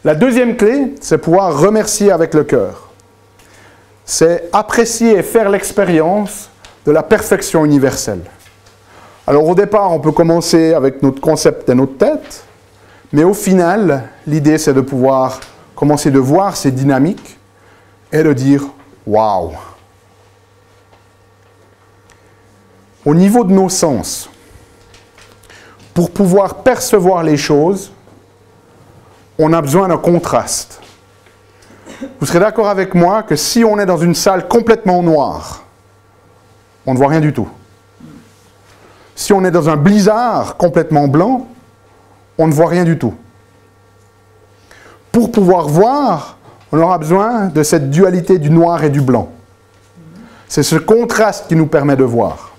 La deuxième clé, c'est pouvoir remercier avec le cœur. C'est apprécier et faire l'expérience de la perfection universelle. Alors au départ, on peut commencer avec notre concept et notre tête, mais au final, l'idée c'est de pouvoir commencer de voir ces dynamiques et de dire « Waouh !» Au niveau de nos sens, pour pouvoir percevoir les choses, on a besoin d'un contraste. Vous serez d'accord avec moi que si on est dans une salle complètement noire, on ne voit rien du tout. Si on est dans un blizzard complètement blanc, on ne voit rien du tout. Pour pouvoir voir, on aura besoin de cette dualité du noir et du blanc. C'est ce contraste qui nous permet de voir.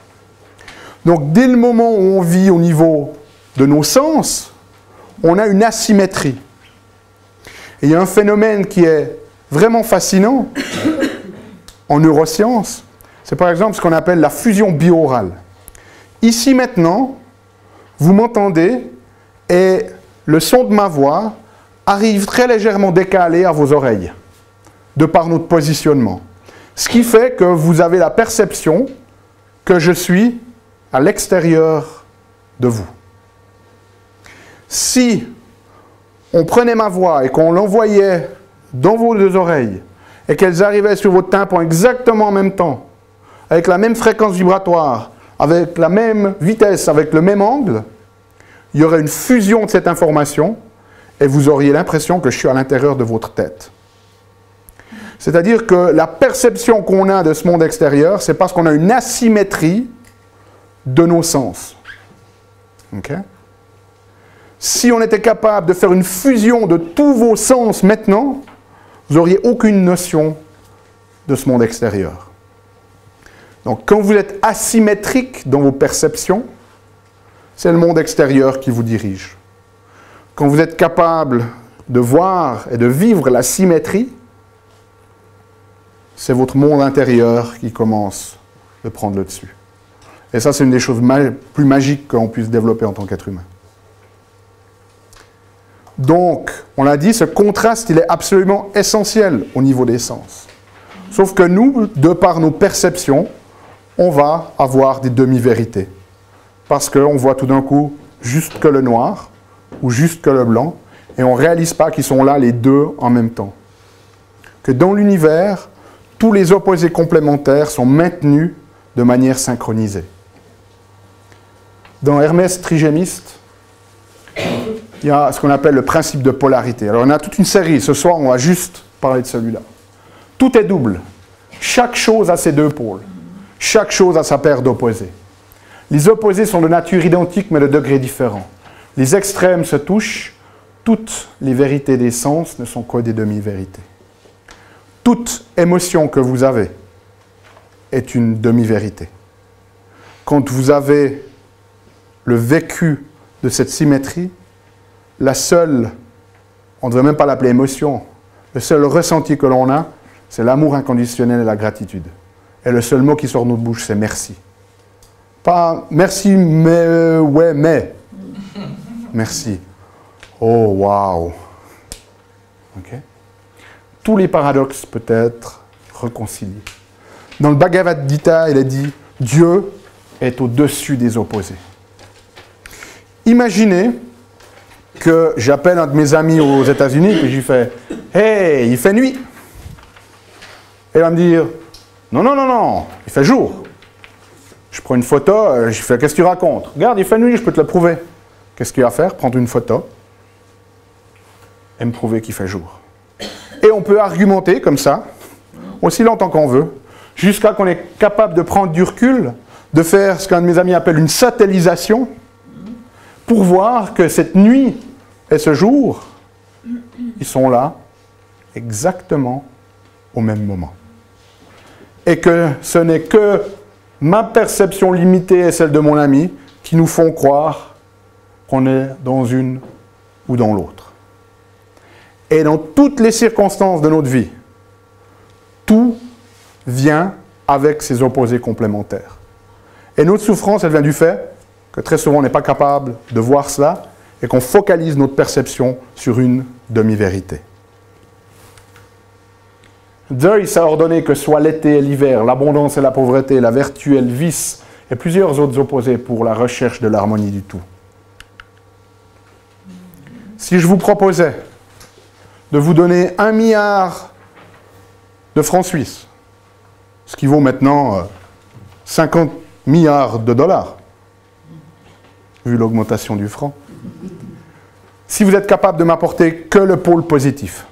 Donc, dès le moment où on vit au niveau de nos sens, on a une asymétrie. Et il y a un phénomène qui est vraiment fascinant en neurosciences, c'est par exemple ce qu'on appelle la fusion bioorale. Ici maintenant, vous m'entendez et le son de ma voix arrive très légèrement décalé à vos oreilles, de par notre positionnement. Ce qui fait que vous avez la perception que je suis à l'extérieur de vous. Si on prenait ma voix et qu'on l'envoyait dans vos deux oreilles et qu'elles arrivaient sur votre tympan exactement en même temps, avec la même fréquence vibratoire, avec la même vitesse, avec le même angle, il y aurait une fusion de cette information et vous auriez l'impression que je suis à l'intérieur de votre tête. C'est-à-dire que la perception qu'on a de ce monde extérieur, c'est parce qu'on a une asymétrie de nos sens. Okay? Si on était capable de faire une fusion de tous vos sens maintenant, vous n'auriez aucune notion de ce monde extérieur. Donc, quand vous êtes asymétrique dans vos perceptions, c'est le monde extérieur qui vous dirige. Quand vous êtes capable de voir et de vivre la symétrie, c'est votre monde intérieur qui commence de prendre le dessus. Et ça, c'est une des choses plus magiques qu'on puisse développer en tant qu'être humain. Donc, on l'a dit, ce contraste, il est absolument essentiel au niveau des sens. Sauf que nous, de par nos perceptions, on va avoir des demi-vérités. Parce qu'on voit tout d'un coup juste que le noir ou juste que le blanc, et on ne réalise pas qu'ils sont là les deux en même temps. Que dans l'univers, tous les opposés complémentaires sont maintenus de manière synchronisée. Dans Hermès Trigémiste, il y a ce qu'on appelle le principe de polarité. Alors on a toute une série, ce soir on va juste parler de celui-là. Tout est double. Chaque chose a ses deux pôles. Chaque chose a sa paire d'opposés. Les opposés sont de nature identique mais de degrés différents. Les extrêmes se touchent. Toutes les vérités des sens ne sont que des demi-vérités. Toute émotion que vous avez est une demi-vérité. Quand vous avez le vécu de cette symétrie, la seule, on ne devrait même pas l'appeler émotion, le seul ressenti que l'on a, c'est l'amour inconditionnel et la gratitude. Et le seul mot qui sort de notre bouche, c'est merci. Pas merci, mais, ouais, mais. Merci. Oh, waouh. Ok? Tous les paradoxes peuvent être réconciliés. Dans le Bhagavad Gita, il est dit « Dieu est au-dessus des opposés ». Imaginez que j'appelle un de mes amis aux États-Unis et je lui fais « Hey, il fait nuit !» Et il va me dire « Non, non, non, non, il fait jour !» Je prends une photo, je lui fais « Qu'est-ce que tu racontes ?»« Regarde, il fait nuit, je peux te le prouver. » Qu'est-ce qu'il va faire? Prendre une photo et me prouver qu'il fait jour. Et on peut argumenter comme ça, aussi longtemps qu'on veut, jusqu'à qu'on est capable de prendre du recul, de faire ce qu'un de mes amis appelle une satellisation, pour voir que cette nuit et ce jour, ils sont là exactement au même moment. Et que ce n'est que ma perception limitée et celle de mon ami qui nous font croire qu'on est dans une ou dans l'autre. Et dans toutes les circonstances de notre vie, tout vient avec ses opposés complémentaires. Et notre souffrance, elle vient du fait que très souvent on n'est pas capable de voir cela et qu'on focalise notre perception sur une demi-vérité. Joyce a ordonné que soit l'été et l'hiver, l'abondance et la pauvreté, la vertu et le vice, et plusieurs autres opposés pour la recherche de l'harmonie du tout. Si je vous proposais de vous donner 1 milliard de francs suisses, ce qui vaut maintenant 50 milliards de dollars, vu l'augmentation du franc, si vous êtes capable de m'apporter que le pôle positif,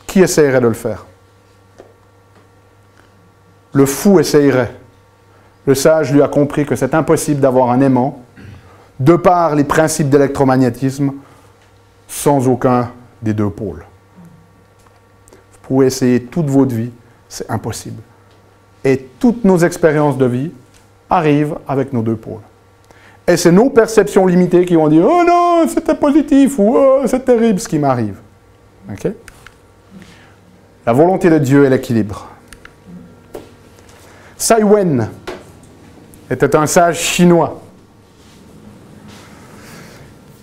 qui essayerait de le faire? Le fou essayerait. Le sage lui a compris que c'est impossible d'avoir un aimant, de par les principes d'électromagnétisme, sans aucun des deux pôles. Vous pouvez essayer toute votre vie, c'est impossible. Et toutes nos expériences de vie arrivent avec nos deux pôles. Et c'est nos perceptions limitées qui vont dire « Oh non, c'était positif » ou « Oh, c'est terrible ce qui m'arrive. » Okay? La volonté de Dieu est l'équilibre. Sai Wen était un sage chinois.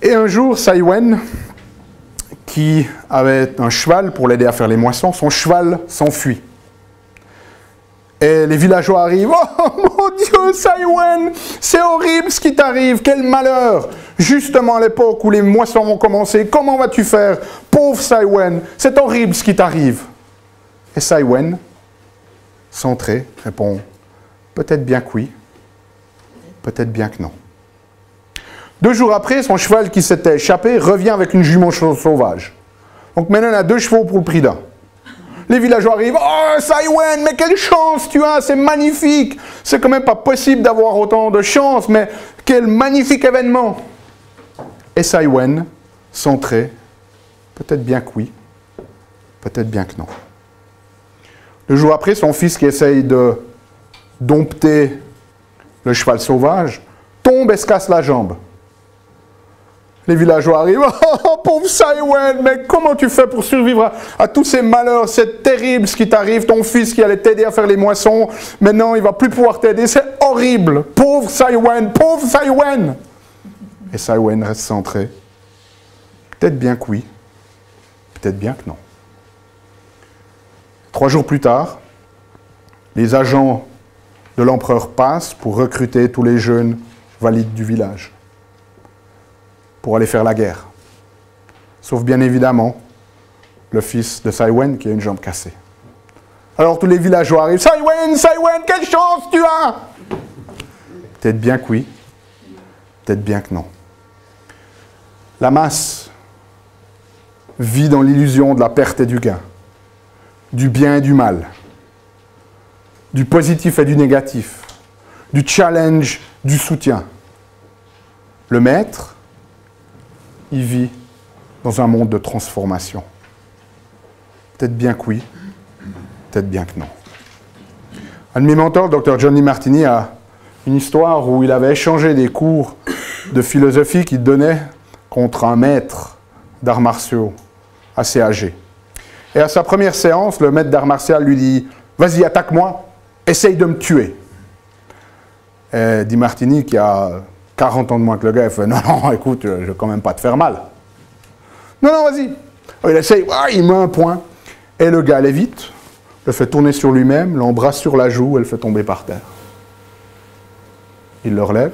Et un jour, Sai Wen, qui avait un cheval pour l'aider à faire les moissons, son cheval s'enfuit. Et les villageois arrivent. « Oh mon Dieu, Sai Wen, c'est horrible ce qui t'arrive, quel malheur! Justement à l'époque où les moissons vont commencer, comment vas-tu faire? Pauvre Sai Wen, c'est horrible ce qui t'arrive. » Et Sai Wen, centré, répond « Peut-être bien que oui, peut-être bien que non. » 2 jours après, son cheval qui s'était échappé revient avec une jument sauvage. Donc maintenant, il a 2 chevaux pour le prix d'un. Les villageois arrivent. Oh, Sai Wen, mais quelle chance tu as, c'est magnifique. C'est quand même pas possible d'avoir autant de chance, mais quel magnifique événement. Et Sai Wen, centré, peut-être bien que oui, peut-être bien que non. 2 jours après, son fils qui essaye de dompter le cheval sauvage tombe et se casse la jambe. Les villageois arrivent. Oh, pauvre Sai Wen, mais comment tu fais pour survivre à tous ces malheurs? C'est terrible ce qui t'arrive. Ton fils qui allait t'aider à faire les moissons, maintenant il ne va plus pouvoir t'aider. C'est horrible. Pauvre Sai Wen, pauvre Sai Wen. Et Sai Wen reste centré. Peut-être bien que oui, peut-être bien que non. 3 jours plus tard, les agents de l'empereur passent pour recruter tous les jeunes valides du village pour aller faire la guerre. Sauf bien évidemment le fils de Sai Wen qui a une jambe cassée. Alors tous les villageois arrivent. Sai Wen, quelle chance tu as! Peut-être bien que oui, peut-être bien que non. La masse vit dans l'illusion de la perte et du gain, du bien et du mal, du positif et du négatif, du challenge, du soutien. Le maître, il vit dans un monde de transformation. Peut-être bien que oui, peut-être bien que non. Un de mes mentors, le Dr. John Demartini, a une histoire où il avait échangé des cours de philosophie qu'il donnait contre un maître d'arts martiaux assez âgé. Et à sa première séance, le maître d'art martial lui dit « Vas-y, attaque-moi, essaye de me tuer. » Et Demartini, qui a 40 ans de moins que le gars, il fait « Non, non, écoute, je ne vais quand même pas te faire mal. » « Non, non, vas-y. » Il essaye, il met un point, et le gars l'évite, le fait tourner sur lui-même, l'embrasse sur la joue et le fait tomber par terre. Il le relève.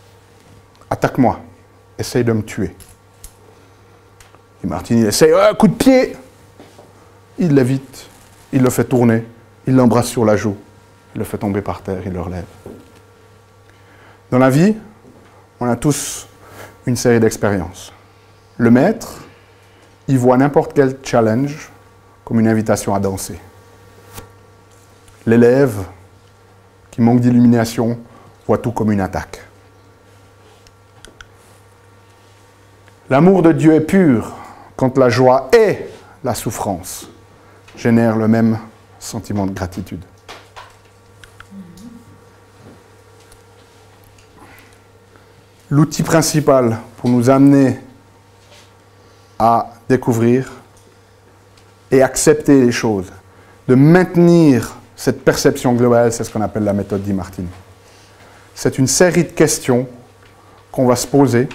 « Attaque-moi, essaye de me tuer. » Demartini essaye, coup de pied. Il l'évite, il le fait tourner, il l'embrasse sur la joue, il le fait tomber par terre, il le relève. Dans la vie, on a tous une série d'expériences. Le maître, il voit n'importe quel challenge comme une invitation à danser. L'élève, qui manque d'illumination, voit tout comme une attaque. L'amour de Dieu est pur quand la joie et la souffrance génèrent le même sentiment de gratitude. L'outil principal pour nous amener à découvrir et accepter les choses, de maintenir cette perception globale, c'est ce qu'on appelle la méthode Demartini. C'est une série de questions qu'on va se poser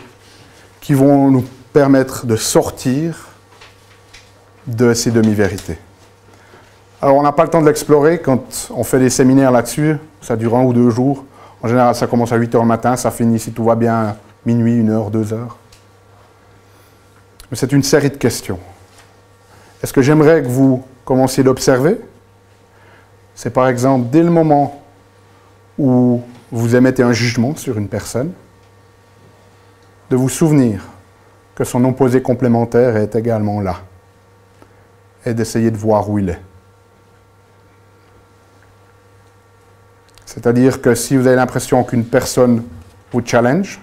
qui vont nous permettre de sortir de ces demi-vérités. Alors, on n'a pas le temps de l'explorer quand on fait des séminaires là-dessus. Ça dure 1 ou 2 jours. En général, ça commence à 8 h le matin, ça finit, si tout va bien, minuit, 1 heure, 2 heures. Mais c'est une série de questions. Est-ce que j'aimerais que vous commenciez d'observer? C'est par exemple, dès le moment où vous émettez un jugement sur une personne, de vous souvenir que son opposé complémentaire est également là, et d'essayer de voir où il est. C'est-à-dire que si vous avez l'impression qu'une personne vous challenge,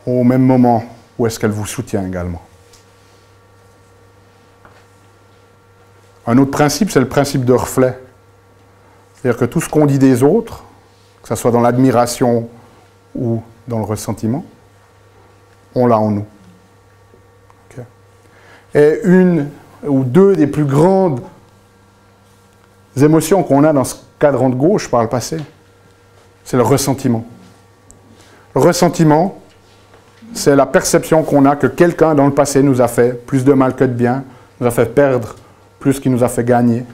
au même moment, où est-ce qu'elle vous soutient également? Un autre principe, c'est le principe de reflet. C'est-à-dire que tout ce qu'on dit des autres, que ce soit dans l'admiration ou dans le ressentiment, on l'a en nous. Okay. Et 1 ou 2 des plus grandes émotions qu'on a dans ce cadran de gauche par le passé, c'est le ressentiment. Le ressentiment, c'est la perception qu'on a que quelqu'un dans le passé nous a fait plus de mal que de bien, nous a fait perdre plus qu'il nous a fait gagner.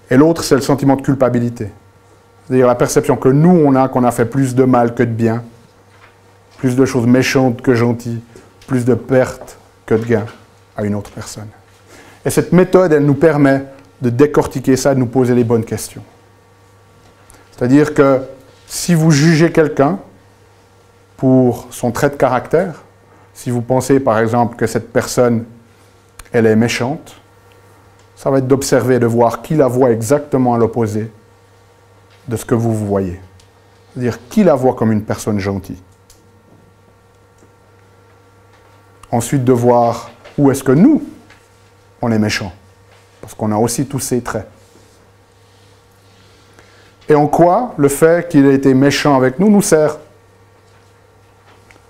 Et l'autre, c'est le sentiment de culpabilité. C'est-à-dire la perception que nous, on a fait plus de mal que de bien, plus de choses méchantes que gentilles, plus de pertes que de gains à une autre personne. Et cette méthode, elle nous permet de décortiquer ça, de nous poser les bonnes questions. C'est-à-dire que si vous jugez quelqu'un pour son trait de caractère, si vous pensez par exemple que cette personne, elle est méchante, ça va être d'observer, de voir qui la voit exactement à l'opposé de ce que vous voyez. C'est-à-dire qui la voit comme une personne gentille. Ensuite, de voir où est-ce que nous, on est méchants. Parce qu'on a aussi tous ces traits. Et en quoi le fait qu'il ait été méchant avec nous sert?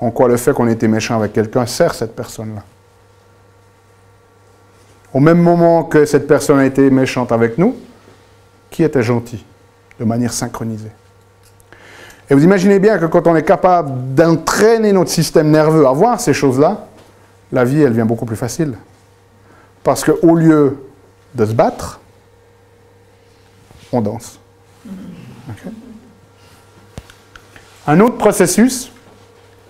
En quoi le fait qu'on ait été méchant avec quelqu'un sert cette personne-là? Au même moment que cette personne a été méchante avec nous, qui était gentil, de manière synchronisée? Et vous imaginez bien que quand on est capable d'entraîner notre système nerveux à voir ces choses-là, la vie, elle devient beaucoup plus facile. Parce qu'au lieu de se battre, on danse. Okay. Un autre processus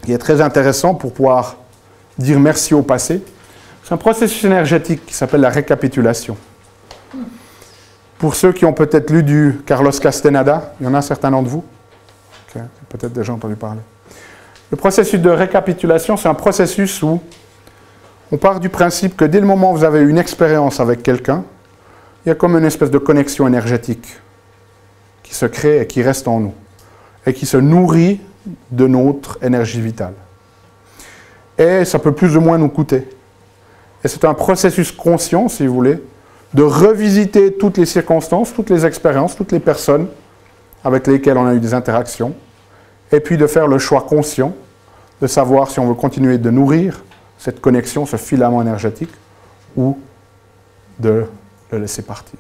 qui est très intéressant pour pouvoir dire merci au passé, c'est un processus énergétique qui s'appelle la récapitulation. Pour ceux qui ont peut-être lu du Carlos Castaneda, il y en a certains d'entre vous, okay, peut-être déjà entendu parler. Le processus de récapitulation, c'est un processus où on part du principe que dès le moment où vous avez une expérience avec quelqu'un, il y a comme une espèce de connexion énergétique qui se crée et qui reste en nous, et qui se nourrit de notre énergie vitale. Et ça peut plus ou moins nous coûter. Et c'est un processus conscient, si vous voulez, de revisiter toutes les circonstances, toutes les expériences, toutes les personnes avec lesquelles on a eu des interactions, et puis de faire le choix conscient de savoir si on veut continuer de nourrir cette connexion, ce filament énergétique, ou de le laisser partir.